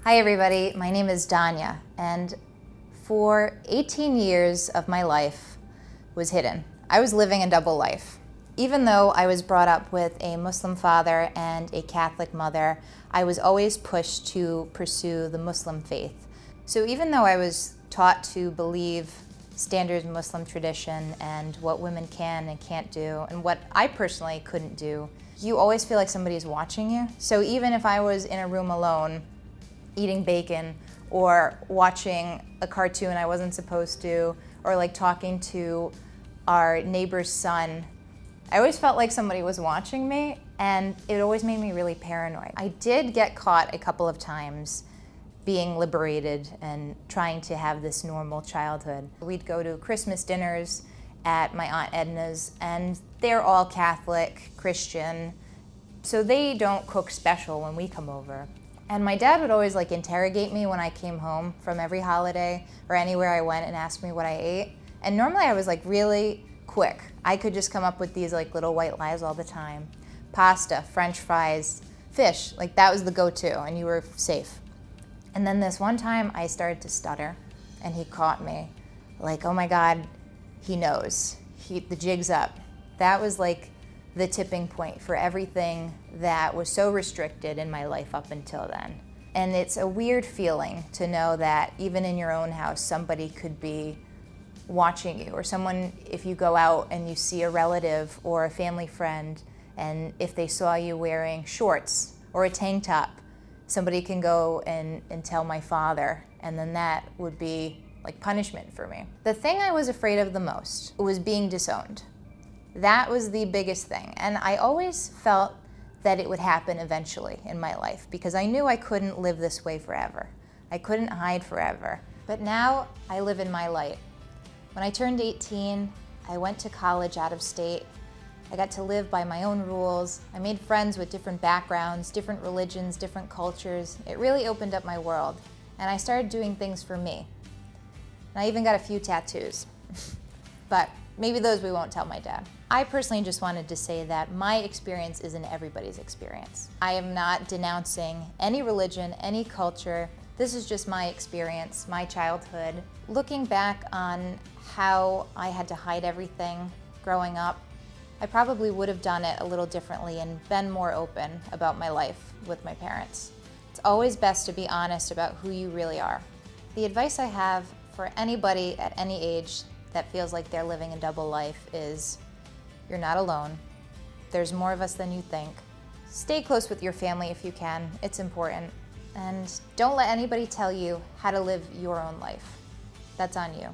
Hi everybody, my name is Dania, and for 18 years of my life was hidden. I was living a double life. Even though I was brought up with a Muslim father and a Catholic mother, I was always pushed to pursue the Muslim faith. So even though I was taught to believe standard Muslim tradition and what women can and can't do, and what I personally couldn't do, you always feel like somebody's watching you. So even if I was in a room alone, eating bacon or watching a cartoon I wasn't supposed to, or like talking to our neighbor's son, I always felt like somebody was watching me, and it always made me really paranoid. I did get caught a couple of times being liberated and trying to have this normal childhood. We'd go to Christmas dinners at my Aunt Edna's, and they're all Catholic, Christian, so they don't cook special when we come over. And my dad would always interrogate me when I came home from every holiday or anywhere I went and ask me what I ate. And normally I was really quick. I could just come up with these little white lies all the time. Pasta, French fries, fish, that was the go-to and you were safe. And then this one time I started to stutter and he caught me. Oh my God, he knows. The jig's up. That was the tipping point for everything that was so restricted in my life up until then. And it's a weird feeling to know that even in your own house, somebody could be watching you, or someone, if you go out and you see a relative or a family friend, and if they saw you wearing shorts or a tank top, somebody can go and tell my father, and then that would be punishment for me. The thing I was afraid of the most was being disowned. That was the biggest thing, and I always felt that it would happen eventually in my life because I knew I couldn't live this way forever. I couldn't hide forever. But now I live in my light. When I turned 18, I went to college out of state. I got to live by my own rules. I made friends with different backgrounds, different religions, different cultures. It really opened up my world, and I started doing things for me. And I even got a few tattoos. But maybe those we won't tell my dad. I personally just wanted to say that my experience isn't everybody's experience. I am not denouncing any religion, any culture. This is just my experience, my childhood. Looking back on how I had to hide everything growing up, I probably would have done it a little differently and been more open about my life with my parents. It's always best to be honest about who you really are. The advice I have for anybody at any age that feels like they're living a double life is, you're not alone. There's more of us than you think. Stay close with your family if you can, it's important. And don't let anybody tell you how to live your own life. That's on you.